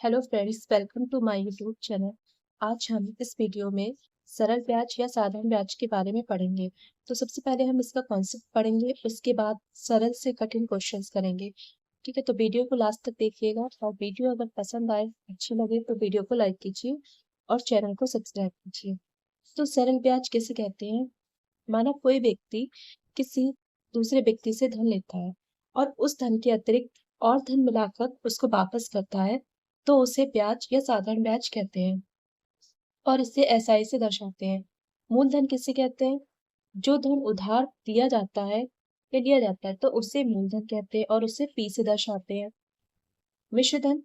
Hello friends, welcome to my YouTube channel. आज हम इस वीडियो में सरल ब्याज या साधारण ब्याज के बारे में पढ़ेंगे। तो सबसे पहले हम इसका कॉन्सेप्ट पढ़ेंगे, उसके बाद सरल से कठिन क्वेश्चंस करेंगे। ठीक है, तो वीडियो को लास्ट तक देखिएगा और वीडियो अगर पसंद आए, अच्छी लगे तो वीडियो को लाइक कीजिए और चैनल को सब्सक्राइब कीजिए। तो सरल ब्याज किसे कहते हैं? माना कोई व्यक्ति किसी दूसरे व्यक्ति से धन लेता है और उस धन के अतिरिक्त और धन मिलाकर उसको वापस करता है, तो उसे ब्याज या साधारण ब्याज कहते हैं और इसे एसआई से दर्शाते हैं। मूलधन किसे कहते हैं? जो धन उधार दिया जाता है या लिया जाता है तो उसे मूलधन कहते हैं और उसे पी से दर्शाते हैं। मिश्र धन,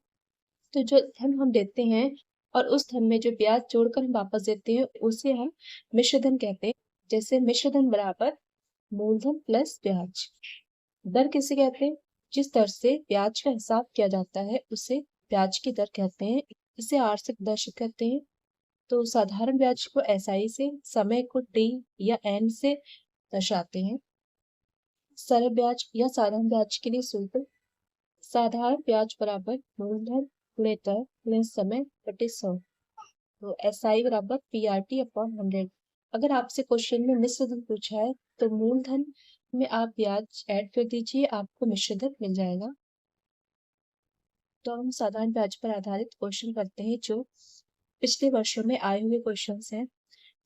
तो जो धन हम देते हैं और उस धन में जो ब्याज जोड़कर हम वापस देते हैं उसे हम मिश्र धन कहते हैं। जैसे मिश्र धन बराबर मूलधन प्लस ब्याज। दर किसे कहते हैं? जिस दर से ब्याज का हिसाब किया जाता है उसे ब्याज की दर कहते हैं। इसे आर से प्रदर्शित करते हैं। तो साधारण ब्याज को एसआई से, समय को टी या एन से दर्शाते हैं। सरल ब्याज या साधारण ब्याज के लिए सूत्र: साधारण ब्याज बराबर मूलधन गुणे दर गुणे समय बटे 100। तो एसआई बराबर पीआरटी अपॉन 100। अगर आपसे क्वेश्चन में मिश्र धन पूछा है तो मूलधन में आप ब्याज ऐड कर दीजिए, आपको मिश्र धन मिल जाएगा। तो हम साधारण ब्याज पर आधारित क्वेश्चन करते हैं जो पिछले वर्षों में आए हुए क्वेश्चंस हैं।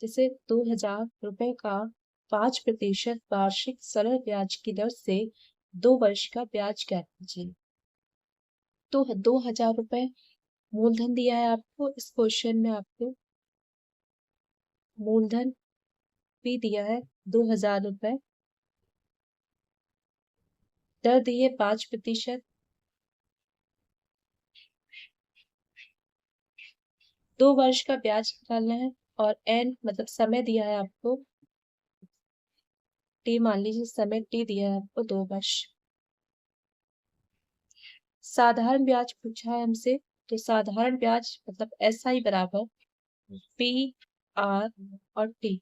जैसे 2000 रुपए का 5% वार्षिक सरल ब्याज की दर से 2 वर्ष का ब्याज ज्ञात कीजिए। तो 2000 रुपए मूलधन दिया है आपको, इस क्वेश्चन में आपको मूलधन भी दिया है 2000 रुपए, दर दी है 5%, 2 वर्ष का ब्याज निकालना है और एन मतलब समय दिया है आपको, टी मान लीजिए, समय टी दिया है आपको 2 वर्ष। साधारण ब्याज पूछा है हमसे, तो साधारण ब्याज मतलब एसआई बराबर पी आर और टी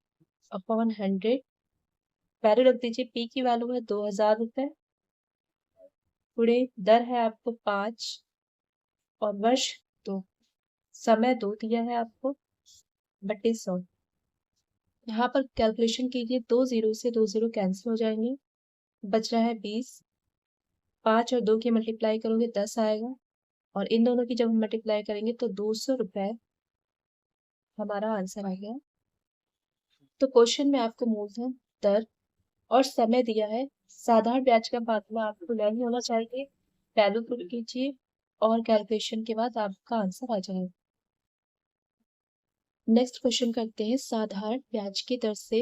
अपॉन 100। वैल्यू रख दीजिए, पी की वैल्यू है 2000 रुपए, गुणे दर है आपको 5 और वर्ष 2, समय 2 दिया है आपको, बटे 100। यहाँ पर कैलकुलेशन कीजिए, 2 जीरो से 2 जीरो कैंसिल हो जाएंगे, बच रहा है 20। 5 और 2 की मल्टीप्लाई करोगे 10 आएगा और इन दोनों की जब हम मल्टीप्लाई करेंगे तो 200 रुपए हमारा आंसर आ गया। तो क्वेश्चन में आपको मूलधन, दर और समय दिया है। साधारण ब्याज का फार्मूला आपको नहीं होना चाहिए, वैल्यू पुट कीजिए और कैलकुलेशन के बाद आपका आंसर आ जाएगा। नेक्स्ट क्वेश्चन करते हैं। साधारण ब्याज की दर से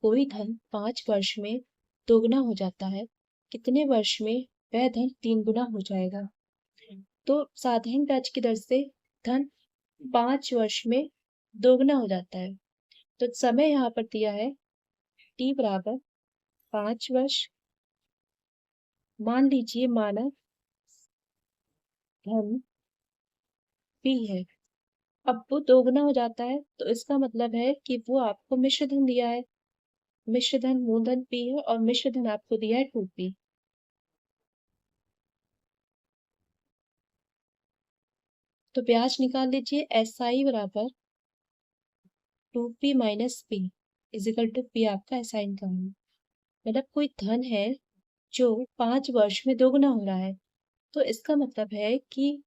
कोई धन 5 वर्ष में दोगुना हो जाता है, कितने वर्ष में वह धन 3 गुना हो जाएगा? तो साधारण ब्याज की दर से धन 5 वर्ष में दोगुना हो जाता है, तो समय यहाँ पर दिया है टी बराबर 5 वर्ष। मान लीजिए मानक धन पी है, अब वो दोगुना हो जाता है तो इसका मतलब है कि वो आपको मिश्र धन दिया है। मिश्र धन मूलधन पी है और मिश्र धन आपको दिया है 2p। तो ब्याज निकाल लीजिए, एसआई बराबर 2p minus P is equal to P आपका एसआई इनकम है। मतलब कोई धन है जो 5 वर्ष में दोगुना हो रहा है, तो इसका मतलब है कि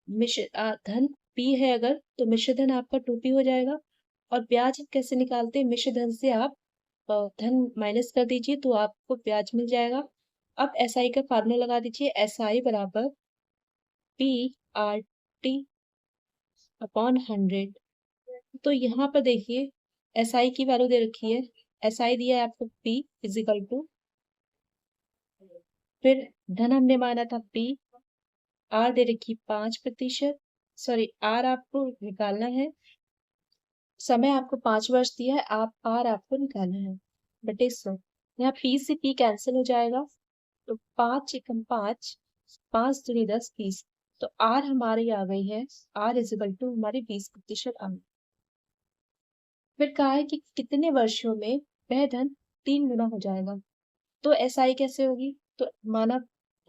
धन पी है अगर, तो मिश्र धन आपका 2p हो जाएगा। और ब्याज कैसे निकालते हैं? मिश्र धन से आप धन माइनस कर दीजिए तो आपको ब्याज मिल जाएगा। अब एसआई का फार्मूला लगा दीजिए, एसआई बराबर पी आर टी अपॉन 100। तो यहाँ पर देखिए एसआई की वैल्यू दे रखी है, एसआई दिया है आपको पी इजिकल टू, फिर धन हमने माना था पी, आर दे रखी 5%, सॉरी आर आपको निकालना है, समय आपको 5 वर्ष दिया है, आप आर आपको निकालना है, बटे 100। यहाँ पी से पी कैंसिल हो जाएगा, तो 5 एकम 5, 5 दूनी 10, 20। तो आर हमारी आ गई है, आर इजिकल टू हमारी 20% आ गई। फिर कहा है कि कितने वर्षों में वह धन 3 गुना हो जाएगा। तो एसआई कैसे होगी? तो माना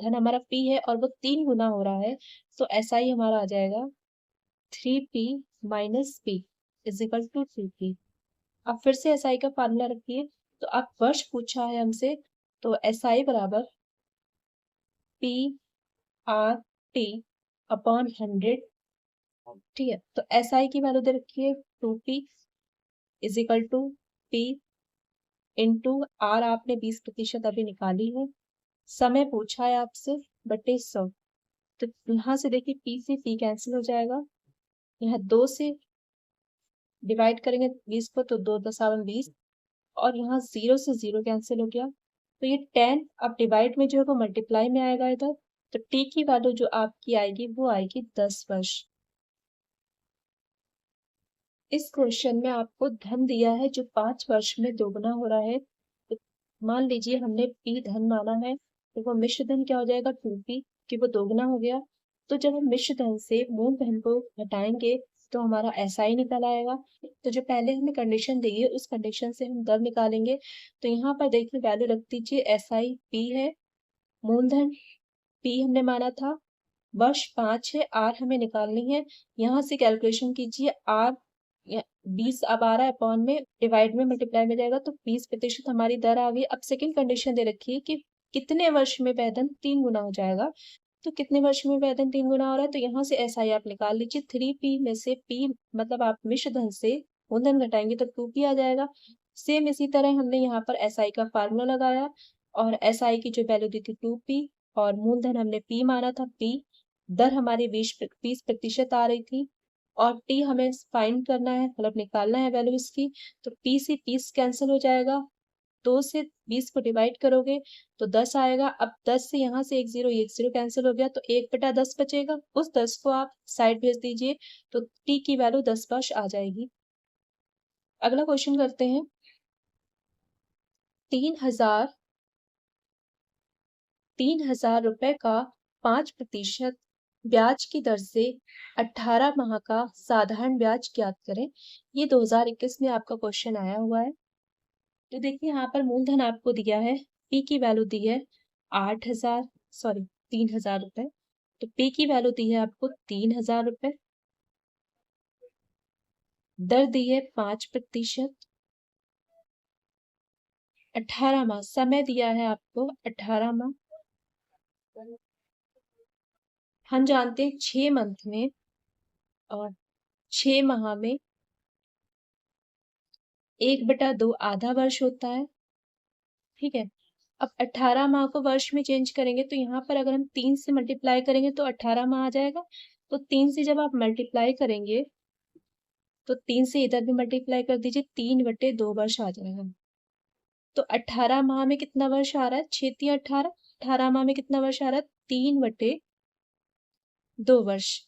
धन हमारा P है और वो 3 गुना हो रहा है, तो SI हमारा आ जाएगा 3P minus P is equal to 2P। अब फिर से SI का फार्मूला रखिए, तो अब वर्ष पूछा है हमसे, तो SI बराबर PRT अपॉन 100। ठीक है, तो SI की वैल्यू दे रखी है 2P is equal to P into R, आपने 20% अभी निकाली है, समय पूछा है आपसे बटे 100। तो यहाँ से देखिए P से P कैंसिल हो जाएगा, यहाँ 2 से डिवाइड करेंगे 20 को तो 2 दशावन 20, और यहाँ 0 से 0 कैंसिल हो गया, तो ये 10 अब डिवाइड में जो है वो मल्टीप्लाई में आएगा इधर, तो T की वैल्यू जो आपकी आएगी वो आएगी 10 वर्ष। इस क्वेश्चन में आपको धन दिया है जो 5 वर्ष में दोगुना हो रहा है। तो मान लीजिए हमने P धन माना है, तो वो मिश्र धन क्या हो जाएगा 2P, कि वो दोगुना हो गया। तो जब हम मिश्र धन से मूल धन को घटाएंगे तो हमारा SI निकल आएगा। तो जो पहले हमें कंडीशन दी है उस कंडीशन से हम दर निकालेंगे। तो यहाँ पर देखिए वैल्यू रख दीजिए, SI P है, मूलधन P हमने माना था, वर्ष 5 है, R हमें निकालनी है। यहाँ से कैलकुलेशन कीजिए, R 20 अब आ रहा है अपॉन में, डिवाइड में मल्टीप्लाई में जाएगा, तो 20% हमारी दर आ गई। अब सेकंड कंडीशन दे रखी है कि कितने वर्ष में वेतन 3 गुना हो जाएगा। तो कितने वर्ष में वेतन 3 गुना हो रहा है, तो यहाँ से SI आप निकाल लीजिए। 3P में से P मतलब आप मिश्र धन से मूलधन घटाएंगे तो 2P आ जाएगा। सेम इसी तरह हमने यहाँ पर SI का फार्मूला लगाया, और SI की जो वैल्यू दी थी 2P, और मूलधन हमने P माना था P, दर हमारी 20% आ रही थी, और T हमें फाइंड करना है, मतलब निकालना है वैल्यू इसकी। तो P से 30 कैंसिल हो जाएगा, 2 से 20 को डिवाइड करोगे तो 10 आएगा। अब 10 से यहाँ से एक जीरो कैंसिल हो गया, तो 1/10 बचेगा, उस 10 को आप साइड भेज दीजिए, तो T की वैल्यू 10 वर्ष आ जाएगी। अगला क्वेश्चन करते हैं। 3,000 रुपए का 5% ब्याज की दर से 18 माह का साधारण ब्याज ज्ञात करें। ये 2021 में आपका क्वेश्चन आया हुआ है। तो देखिए यहाँ पर मूलधन आपको दिया है, P की वैल्यू दी है 3,000 रुपए, तो P की वैल्यू दी है आपको 3,000 रुपए, दर दी है 5%, 18 माह, समय दिया है आपको 18 माह। हम जानते हैं 6 मंथ में और 6 माह में 1/2 आधा वर्ष होता है। ठीक है, अब 18 माह को वर्ष में चेंज करेंगे, तो यहाँ पर अगर हम 3 से मल्टीप्लाई करेंगे तो 18 माह आ जाएगा। तो 3 से जब आप मल्टीप्लाई करेंगे तो 3 से इधर भी मल्टीप्लाई कर दीजिए, 3/2 वर्ष आ जाएगा। तो 18 माह में कितना वर्ष आ रहा है, 6×3 = 18, 18 माह में कितना वर्ष आ रहा है, 3/2 वर्ष।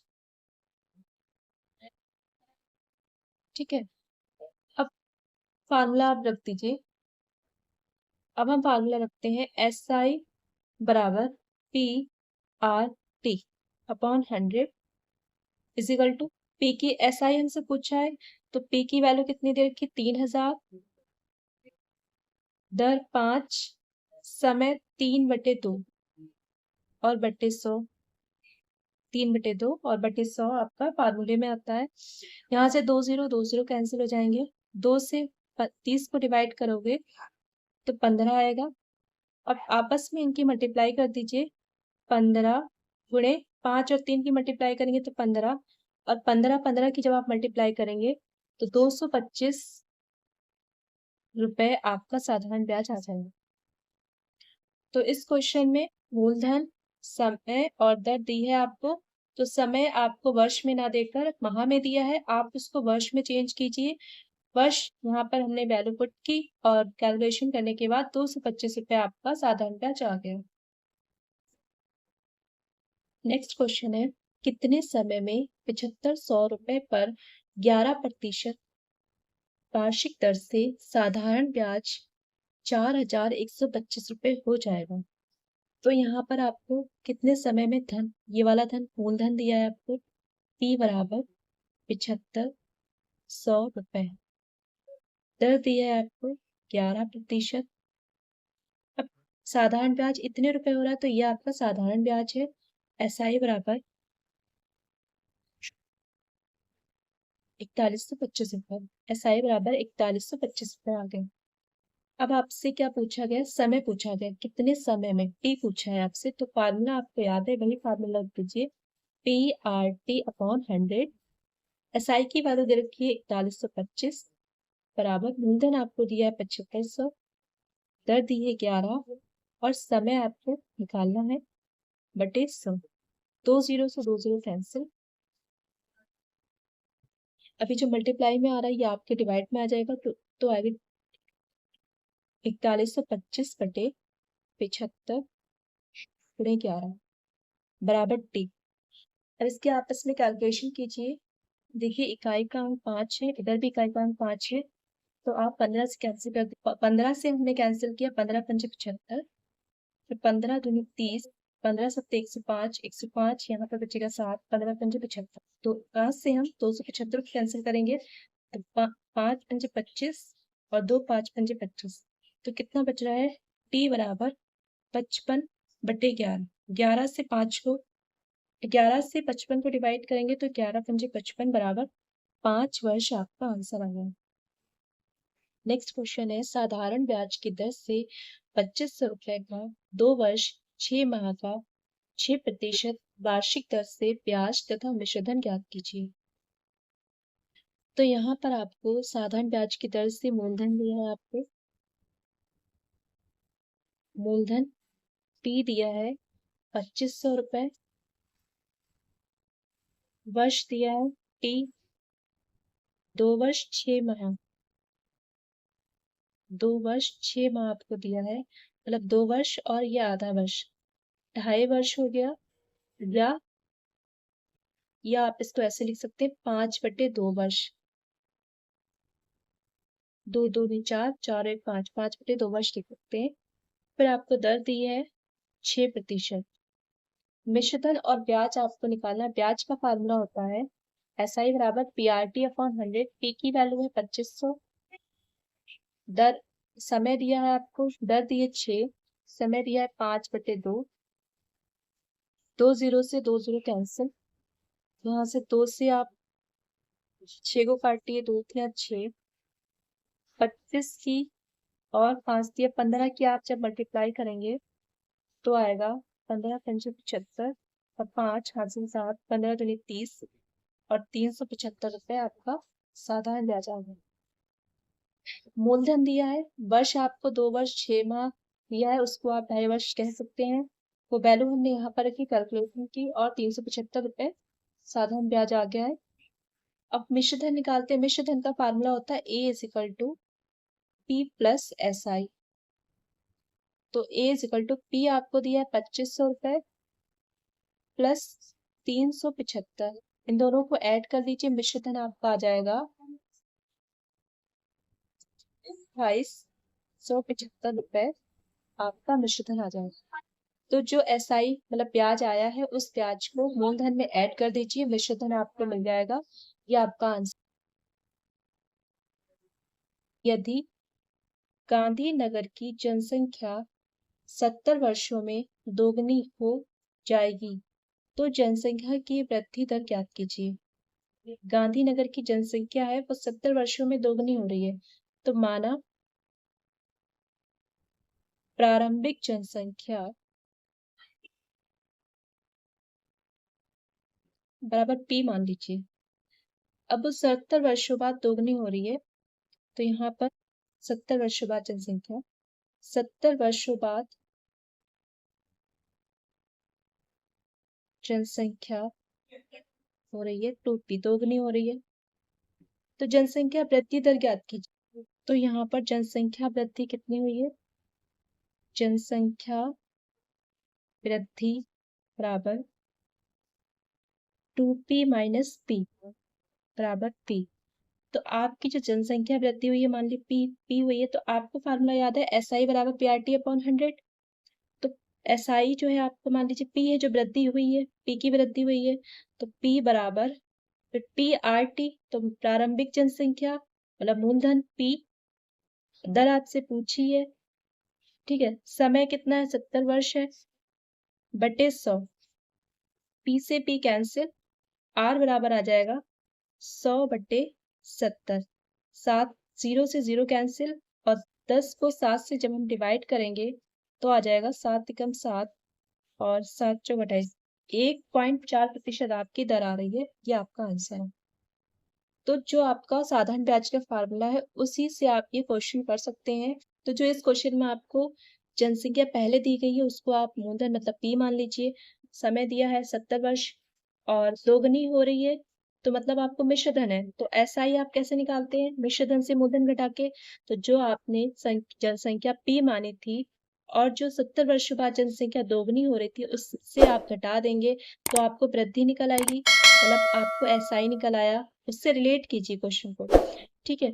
ठीक है, अब फार्मूला आप रख दीजिए। अब हम फार्मूला रखते हैं, SI बराबर PRT upon 100 is equal to P की SI हमसे पूछा है, तो P की वैल्यू कितनी दे रखी, 3,000, दर 5, समय 3/2 और बटे 100, 3/2 और बटे 100 आपका फार्मूले में आता है। यहाँ से 2 0 कैंसिल हो जाएंगे, 2 से 30 को डिवाइड करोगे तो 15 आएगा। अब आपस में इनकी मल्टीप्लाई कर दीजिए, 15 गुणे 5 और 3 की मल्टीप्लाई करेंगे तो 15, और 15 की जब आप मल्टीप्लाई करेंगे तो 225 रुपए आपका साधारण ब्याज आ जाएगा। तो इस क्वेश्चन में मूलधन, समय और दर दी है आपको। तो समय आपको वर्ष में ना देकर माह में दिया है, आप उसको वर्ष में चेंज कीजिए। वर्ष यहाँ पर हमने वैल्यू पुट की और कैलकुलेशन करने के बाद 225 रुपए आपका साधारण ब्याज आ गया। नेक्स्ट क्वेश्चन है, कितने समय में 7500 रुपए पर 11% वार्षिक दर से साधारण ब्याज 4,125 रुपए हो जाएगा। तो यहाँ पर आपको कितने समय में धन, ये वाला धन मूलधन दिया है आपको, P बराबर 7500 रुपए, दर दिया है आपको 11%। अब साधारण ब्याज इतने रुपए हो रहा है, तो ये आपका साधारण ब्याज है। SI बराबर 4125 रुपए। SI बराबर 4125 रुपए आ गए। अब आपसे क्या पूछा गया? समय पूछा गया, कितने समय में, टी पूछा है आपसे। तो फार्मूला आपको याद है, वही फार्मूला लिख दीजिए, PRT/100। SI की वैल्यू दे रखी है 4125 बराबर मूलधन आपको दिया है 7500, दर दी है 11 और समय आपको निकालना है बटे 100। 2 जीरो से 2 जीरो कैंसिल। अभी जो मल्टीप्लाई में आ रहा है ये आपके डिवाइड में आ जाएगा, तो आएगा 4125 बटे 75 गुणे 11 बराबर टी। अब इसके आपस में कैलकुलेशन कीजिए। देखिए इकाई का अंक 5 है, इधर भी इकाई का अंक 5 है, तो आप 15 से कैंसिल कर, 15 से हमने कैंसिल किया, 15 पंजे 75, फिर 15 दूनी 30, 15 सत्ते 105, 105 यहाँ पर बचेगा 7, 15 पंजे 75। तो 5 से हम 275 कैंसिल करेंगे, तो 5 पंजे 25 और 2 5 पंजे 25, तो कितना बच रहा है? टी बराबर 55 बटे 11। 11 से 5 को 11 से 55 को डिवाइड करेंगे तो 11 पंजे 55 बराबर 5 वर्ष आपका आंसर आ गया। नेक्स्ट क्वेश्चन है, साधारण ब्याज की दर से 2500 रुपए का 2 वर्ष 6 माह का 6% वार्षिक दर से ब्याज तथा मिश्रधन ज्ञात कीजिए। तो यहाँ पर आपको साधारण ब्याज की दर से मूलधन दिया है, आपको मूलधन P दिया है 2500 रुपए, वर्ष दिया है T, 2 वर्ष 6 माह, 2 वर्ष 6 माह आपको दिया है, मतलब 2 वर्ष और ये आधा वर्ष, 2.5 वर्ष हो गया। या आप इसको ऐसे लिख सकते हैं 5 बटे 2 वर्ष, 2 2 नहीं 4, 4 1 5, 5 बटे 2 वर्ष लिख सकते हैं। फिर आपको दर दी है 6%। मिश्रधन और ब्याज आपको निकालना है। ब्याज का फार्मूला होता है SI बराबर PRT/100। P की वैल्यू है 2500, दर समय दिया है आपको, दर दी है 6, समय दिया है 5 बटे 2, 2 जीरो से 2 जीरो कैंसिल, यहाँ से 2 से आप 6 को काटिए, 2 × 6, 25 की और 5 दिया 15 की आप जब मल्टीप्लाई करेंगे तो आएगा 15 पंजे 75 और 5 हाथ से 7, 15 दूनी 30 और 375 रुपए आपका साधारण ब्याज आ गया। मूलधन दिया है, वर्ष आपको 2 वर्ष 6 माह दिया है, उसको आप 2.5 वर्ष कह सकते हैं। वो वैल्यू हमने यहाँ पर रखी, कैलकुलेशन की, और 375 रुपए साधारण ब्याज आ गया है। अब मिश्रधन निकालते हैं। मिश्रधन का फार्मूला होता है A = P + SI। तो A = P आपको दिया है 2500 रुपए प्लस 375, इन दोनों को ऐड कर दीजिए, मिश्रधन आपका आ जाएगा 2875 रुपए आपका मिश्रधन आ जाएगा। तो जो SI मतलब ब्याज आया है उस ब्याज को मूलधन में ऐड कर दीजिए, मिश्रधन आपको मिल जाएगा। ये आपका आंसर। यदि गांधीनगर की जनसंख्या 70 वर्षों में दोगुनी हो जाएगी तो जनसंख्या की वृद्धि दर ज्ञात कीजिए। गांधीनगर की जनसंख्या है वो 70 वर्षों में दोगुनी हो रही है, तो माना प्रारंभिक जनसंख्या बराबर P मान लीजिए। अब 70 वर्षों बाद दोगुनी हो रही है, तो यहाँ पर 70 वर्षों बाद जनसंख्या, 70 वर्षों बाद जनसंख्या हो रही है 2P, दोगुनी हो रही है, तो जनसंख्या वृद्धि दर ज्ञात कीजिए। तो यहाँ पर जनसंख्या वृद्धि कितनी हुई है? जनसंख्या वृद्धि बराबर 2P - P बराबर P। तो आपकी जो जनसंख्या वृद्धि हुई है, मान ली P हुई है, तो आपको फार्मूला याद है SI बराबर PRT/100। तो SI जो है आपको मान लीजिए P है, जो वृद्धि हुई है, P की वृद्धि हुई है, तो P बराबर फिर PRT, तो प्रारंभिक जनसंख्या मतलब मूलधन P, दर आपसे पूछी है, ठीक है, समय कितना है, 70 वर्ष है, बटे 100, पी से पी कैंसिल, आर बराबर आ जाएगा 100 बटे 70, 7 0 से 0 कैंसिल, और 10 को 7 से जब हम डिवाइड करेंगे तो आ जाएगा 7 एकम 7 और 7 चौक 28, 1.4% आपकी दर आ रही है, ये आपका आंसर है। तो जो आपका साधारण ब्याज का फार्मूला है उसी से आप ये क्वेश्चन कर सकते हैं। तो जो इस क्वेश्चन में आपको जनसंख्या पहले दी गई है उसको आप मूलधन मतलब पी मान लीजिए, समय दिया है 70 वर्ष और दोगुनी हो रही है तो मतलब आपको मिश्र धन है, तो ऐसा ही आप कैसे निकालते हैं, मिश्र धन से मूलधन घटा के। तो जो आपने जनसंख्या पी मानी थी और जो 70 वर्ष के बाद जनसंख्या दोगुनी हो रही थी उससे आप घटा देंगे तो आपको वृद्धि निकल आएगी, मतलब आपको ऐसा ही निकल आया। उससे रिलेट कीजिए क्वेश्चन को, ठीक है।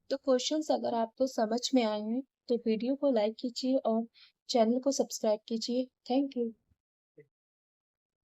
तो क्वेश्चंस अगर आपको समझ में आए हैं तो वीडियो को लाइक कीजिए और चैनल को सब्सक्राइब कीजिए। Thank you.